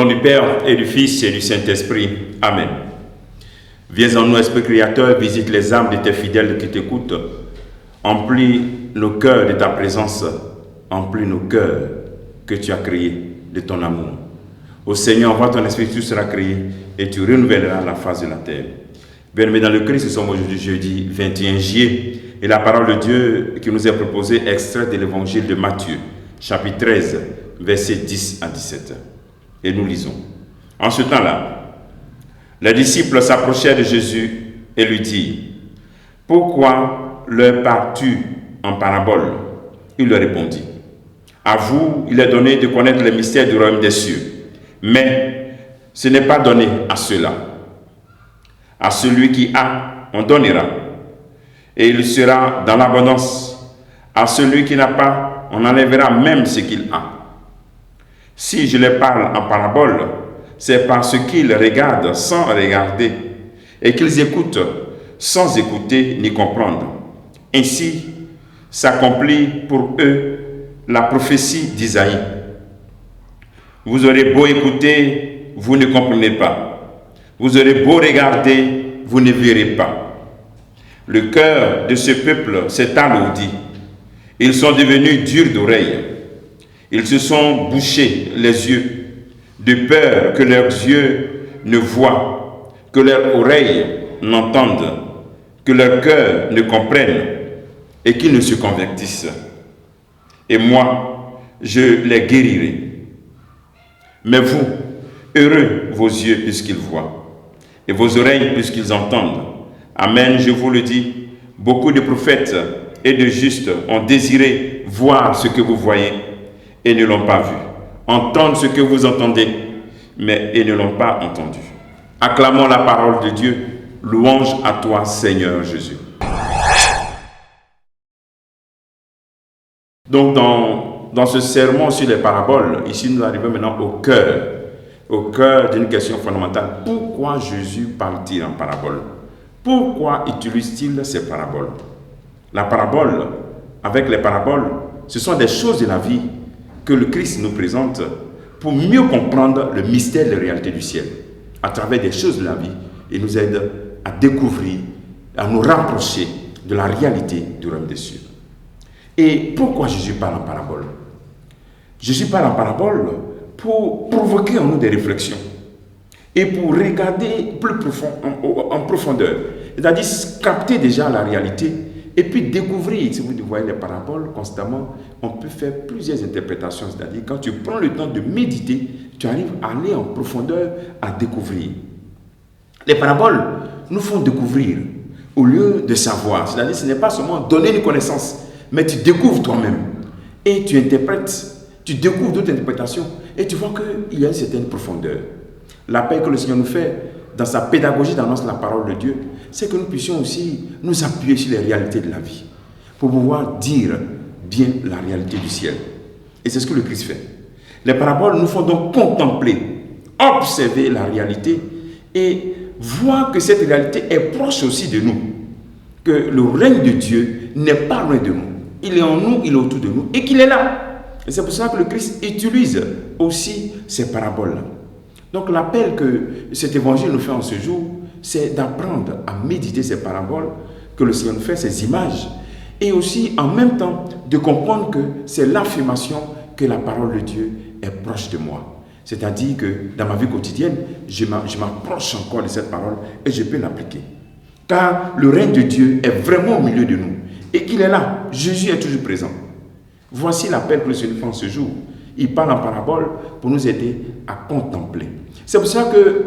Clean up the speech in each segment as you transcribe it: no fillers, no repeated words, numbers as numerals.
nom du Père et du Fils et du Saint-Esprit. Amen. Viens en nous, Esprit Créateur, visite les âmes de tes fidèles qui t'écoutent. Emplis nos cœurs de ta présence. Emplis nos cœurs que tu as créés de ton amour. Ô Seigneur, envoie ton Esprit, tu seras créé et tu renouvelleras la face de la terre. Bien-aimés dans le Christ, nous sommes aujourd'hui jeudi 21 juillet et la parole de Dieu qui nous est proposée est extraite de l'évangile de Matthieu, chapitre 13, versets 10 à 17. Et nous lisons. En ce temps-là, les disciples s'approchèrent de Jésus et lui dirent: pourquoi leur parles-tu en parabole? Il leur répondit: à vous, il est donné de connaître les mystères du royaume des cieux, mais ce n'est pas donné à ceux-là. À celui qui a, on donnera, et il sera dans l'abondance. À celui qui n'a pas, on enlèvera même ce qu'il a. Si je les parle en parabole, c'est parce qu'ils regardent sans regarder, et qu'ils écoutent sans écouter ni comprendre. Ainsi s'accomplit pour eux la prophétie d'Isaïe. Vous aurez beau écouter, vous ne comprenez pas. Vous aurez beau regarder, vous ne verrez pas. Le cœur de ce peuple s'est alourdi. Ils sont devenus durs d'oreille. Ils se sont bouchés les yeux, de peur que leurs yeux ne voient, que leurs oreilles n'entendent, que leur cœur ne comprenne et qu'ils ne se convertissent. Et moi, je les guérirai. Mais vous, heureux vos yeux puisqu'ils voient, et vos oreilles puisqu'ils entendent. Amen, je vous le dis, beaucoup de prophètes et de justes ont désiré voir ce que vous voyez et ne l'ont pas vu, entendre ce que vous entendez, mais ils ne l'ont pas entendu. Acclamons la parole de Dieu. Louange à toi, Seigneur Jésus. Donc, dans ce sermon sur les paraboles, ici nous arrivons maintenant au cœur d'une question fondamentale. Pourquoi Jésus parle-t-il en parabole? Pourquoi utilise-t-il ces paraboles? La parabole, avec les paraboles, ce sont des choses de la vie que le Christ nous présente pour mieux comprendre le mystère de la réalité du ciel. À travers des choses de la vie, il nous aide à découvrir, à nous rapprocher de la réalité du royaume des cieux. Et pourquoi Jésus parle en parabole? Jésus parle en parabole pour provoquer en nous des réflexions et pour regarder plus profond, en profondeur. C'est-à-dire capter déjà la réalité et puis découvrir. Si vous voyez les paraboles constamment, on peut faire plusieurs interprétations. C'est-à-dire quand tu prends le temps de méditer, tu arrives à aller en profondeur, à découvrir. Les paraboles nous font découvrir au lieu de savoir. C'est-à-dire ce n'est pas seulement donner une connaissance, mais tu découvres toi-même et tu interprètes, tu découvres d'autres interprétations et tu vois qu'il y a une certaine profondeur. L'appel que le Seigneur nous fait dans sa pédagogie d'annonce de la parole de Dieu, c'est que nous puissions aussi nous appuyer sur les réalités de la vie pour pouvoir dire bien la réalité du ciel. Et c'est ce que le Christ fait. Les paraboles nous font donc contempler, observer la réalité et voir que cette réalité est proche aussi de nous, que le règne de Dieu n'est pas loin de nous. Il est en nous, il est autour de nous et qu'il est là. Et c'est pour ça que le Christ utilise aussi ces paraboles-là. Donc l'appel que cet évangile nous fait en ce jour, c'est d'apprendre à méditer ces paraboles que le Seigneur nous fait, ces images, et aussi en même temps de comprendre que c'est l'affirmation que la parole de Dieu est proche de moi. C'est-à-dire que dans ma vie quotidienne, je m'approche encore de cette parole et je peux l'appliquer. Car le règne de Dieu est vraiment au milieu de nous et qu'il est là. Jésus est toujours présent. Voici l'appel que le Seigneur fait en ce jour. Il parle en parabole pour nous aider à contempler. C'est pour ça que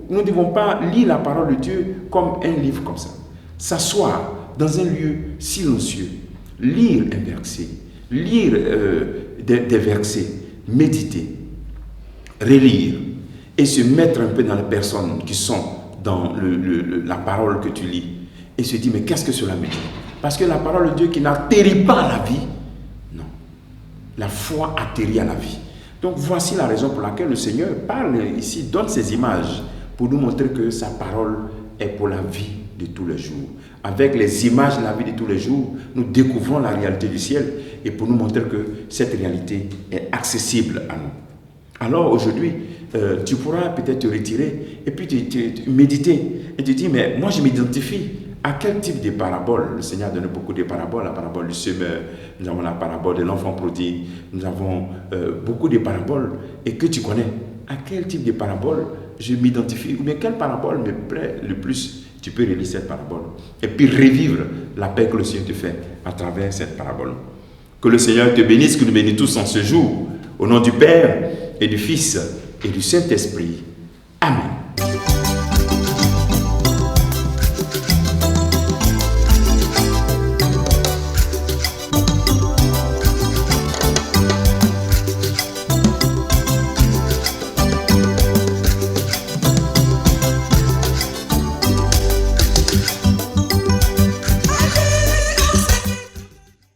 nous ne devons pas lire la parole de Dieu comme un livre comme ça. S'asseoir dans un lieu silencieux, lire un verset, lire des versets, méditer, relire et se mettre un peu dans les personnes qui sont dans la parole que tu lis et se dire mais qu'est-ce que cela me dit? Parce que la parole de Dieu qui n'atterrit pas à la vie, non. La foi atterrit à la vie. Donc voici la raison pour laquelle le Seigneur parle ici, donne ces images pour nous montrer que sa parole est pour la vie de tous les jours. Avec les images de la vie de tous les jours, nous découvrons la réalité du ciel et pour nous montrer que cette réalité est accessible à nous. Alors aujourd'hui, tu pourras peut-être te retirer et puis méditer. Et te dire, mais moi je m'identifie à quel type de parabole. Le Seigneur a donné beaucoup de paraboles. La parabole du semeur, nous avons la parabole de l'enfant prodigue, nous avons beaucoup de paraboles et que tu connais. À quel type de parabole je m'identifie ou bien quelle parabole me plaît le plus. Tu peux relire cette parabole et puis revivre la paix que le Seigneur te fait à travers cette parabole. Que le Seigneur te bénisse, que nous bénisse tous en ce jour. Au nom du Père et du Fils et du Saint-Esprit. Amen.